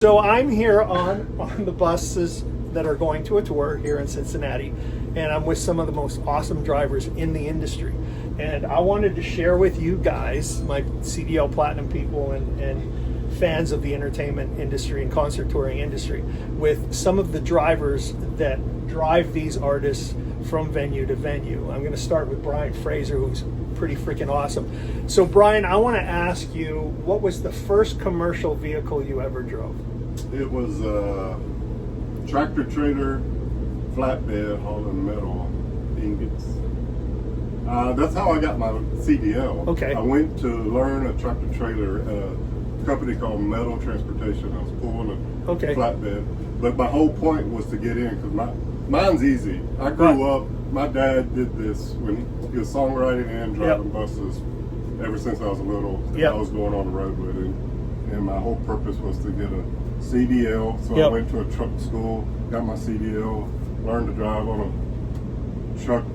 So I'm here on the buses that are going to a tour here in Cincinnati, and I'm with some of the most awesome drivers in the industry. And I wanted to share with you guys, my CDL Platinum people and fans of the entertainment industry and concert touring industry, with some of the drivers that drive these artists from venue to venue. I'm going to start with Brian Fraser, who's pretty freaking awesome. So Brian, I want to ask you, what was the first commercial vehicle you ever drove? It was a tractor trailer flatbed hauling metal ingots. That's how I got my CDL. Okay. I went to learn a tractor trailer at a company called Metal Transportation. I was pulling a flatbed. But my whole point was to get in because mine's easy. I grew up, my dad did this when he was songwriting and driving buses ever since I was little. I was going on the road with him. And my whole purpose was to get a CDL. So I went to a truck school, got my CDL, learned to drive on a truck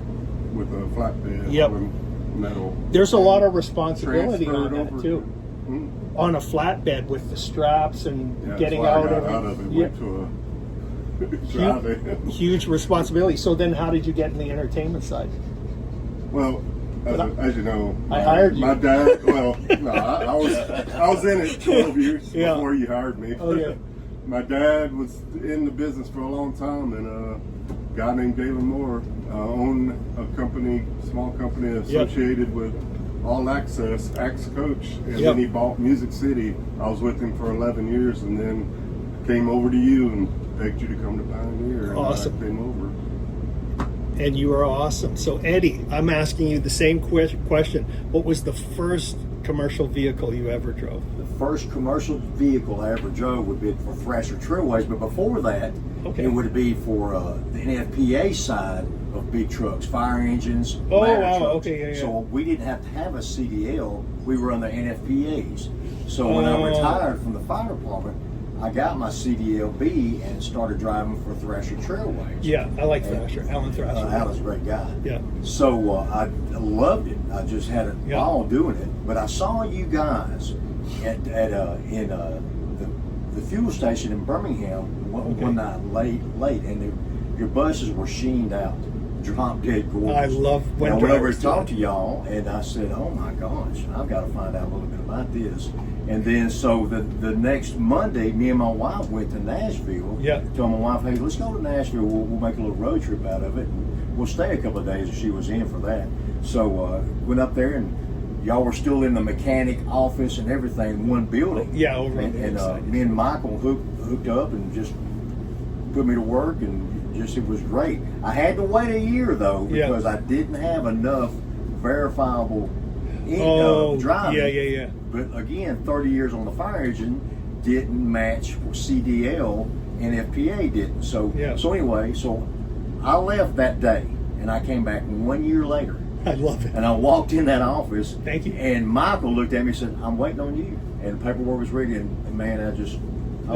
with a flatbed hauling metal. There's a lot of responsibility on that too. Hmm? On a flatbed with the straps and getting out of it. Went to a drive-in. Huge responsibility. So then how did you get in the entertainment side? Well, as you know, I hired you. My dad. Well, no, I was in it 12 years before you hired me. Oh yeah. My dad was in the business for a long time, and a guy named Galen Moore owned a company, small company associated with All Access, Axe Coach, and then he bought Music City. I was with him for 11 years, and then came over to you and begged you to come to Pioneer. Awesome. And I came over. And you are awesome. So Eddie, I'm asking you the same question. What was the first commercial vehicle you ever drove? The first commercial vehicle I ever drove would be for Thrasher Trailways, but before that, it would be for the NFPA side of big trucks, fire engines, ladder trucks. So we didn't have to have a CDL. We were on the NFPAs. So when I retired from the fire department, I got my CDL-B and started driving for Thrasher Trailways. Yeah, I like Thrasher. Alan Thrasher. Alan's a great guy. Yeah. So I loved it. I just had a ball doing it. But I saw you guys in the fuel station in Birmingham one night late, and your buses were sheened out, drop dead gorgeous. I love when I went over to talk to y'all, and I said, "Oh my gosh, I've got to find out a little bit about this." And then, so the next Monday, me and my wife went to Nashville. Told my wife, "Hey, let's go to Nashville. We'll make a little road trip out of it. And we'll stay a couple of days." And she was in for that. So went up there, and y'all were still in the mechanic office and everything, one building. Yeah, over on the and me and Michael hooked up and just put me to work, and just it was great. I had to wait a year though because I didn't have enough verifiable driving. But again, 30 years on the fire engine didn't match CDL and FPA didn't. So anyway, so I left that day and I came back 1 year later. I love it. And I walked in that office. Thank you. And Michael looked at me and said, "I'm waiting on you." And the paperwork was ready, and man, I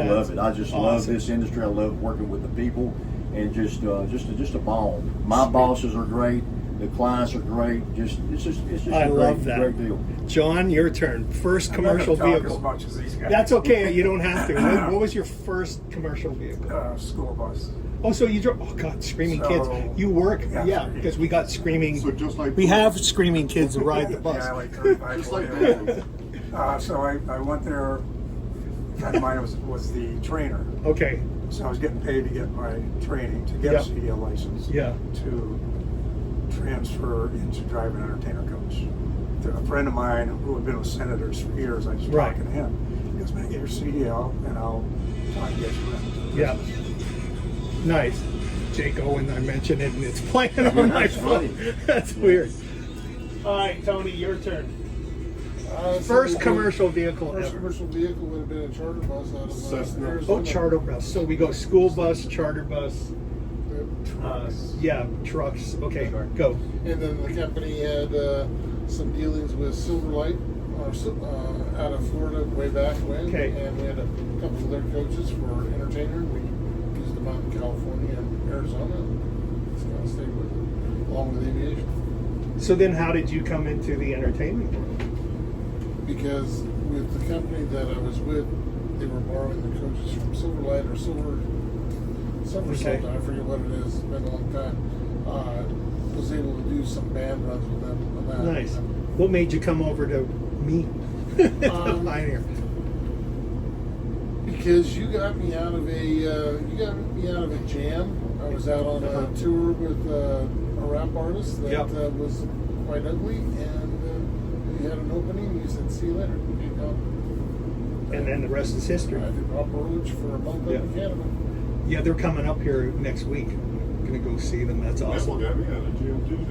love it. I just love this industry. I love working with the people, and just a ball. My bosses are great. The clients are great. It's just a great deal. John, your turn. First commercial vehicle. As much as these guys. That's okay. You don't have to. What was your first commercial vehicle? School bus. Oh, so you drove? Oh God, screaming kids. You work? Yeah, because we got screaming. So just like we have screaming kids that ride the bus. Yeah, like 35. Just like so I went there. A friend of mine was the trainer. Okay. So I was getting paid to get my training to get a CDL license. To transfer into driving an entertainer coach. A friend of mine who had been with senators for years, I was talking to him. He goes, "Man, get your CDL and I'll try and get you into the business." Nice. Jake Owen, I mentioned it and it's playing on my phone. That's weird. All right, Tony, your turn. First commercial vehicle First ever. commercial vehicle would have been a charter bus out of Cessna. Arizona. Oh, charter bus. So we go school bus, charter bus. Trucks. Okay, go. And then the company had some dealings with Silverlight out of Florida way back when. Okay. And we had a couple of their coaches for entertainer. We used them out in California and Arizona. And so I stayed with it, along with aviation. So then how did you come into the entertainment world? Because with the company that I was with, they were borrowing the coaches from Silverlight or Silver Okay. something. I forget what it is. It's been a long time. Was able to do some band runs with them on that. Nice. What made you come over to meet Pioneer? Because you got me out of a jam. I was out on a tour with a rap artist that was quite ugly, and you had an opening. You said, "See you later." And then the rest is history. I did Papa Roach for a month in Canada. Yeah, they're coming up here next week. I'm gonna go see them. That's awesome. Got me out of gym too.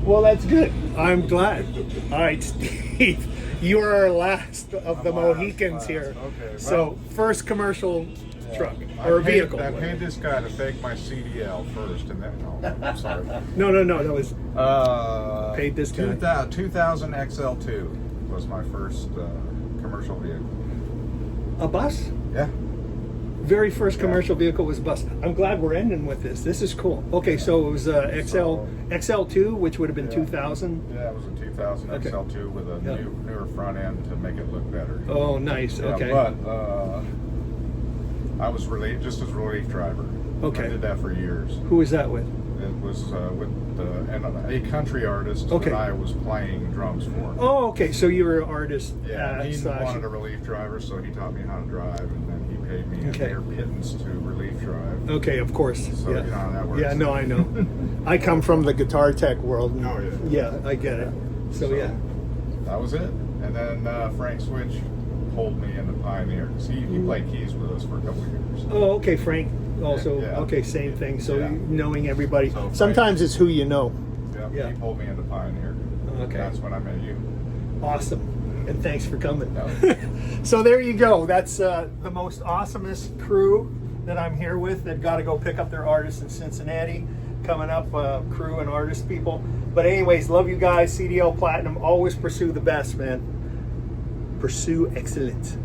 Well, that's good. I'm glad. All right, Steve, you are our last of the Mohicans here. Okay, well, So, first commercial truck or vehicle. I paid this guy to fake my CDL first, and then I'm sorry. No, that was paid this guy. 2000 XL2 was my first commercial vehicle. A bus? Yeah. Very first commercial vehicle was a bus. I'm glad we're ending with this. This is cool. Okay, so it was XL2, which would have been 2000. Yeah, it was a 2000 XL2 with a newer front end to make it look better. Oh, nice. Yeah, Okay. But I was just as relief driver. Okay. I did that for years. Who was that with? It was with a country artist that I was playing drums for. Oh, okay. So you were an artist. Yeah, he wanted a relief driver, so he taught me how to drive, and then he paid me a mere pittance to relief drive. Okay, of course. So you know how that works. Yeah, no, I know. I come from the guitar tech world. Oh, yeah. Yeah, I get it. So yeah. That was it. And then Frank Switch pulled me into Pioneer. Because he played keys with us for a couple of years. Oh, okay, Frank. Also, Yeah. okay, same thing. So knowing everybody. So Sometimes it's who you know. Yeah, he pulled me into Pioneer. Okay. That's when I met you. Awesome. And thanks for coming. No. So there you go. That's the most awesomest crew that I'm here with that got to go pick up their artists in Cincinnati. Coming up, crew and artist people. But anyways, love you guys. CDL Platinum. Always pursue the best, man. Pursue excellence.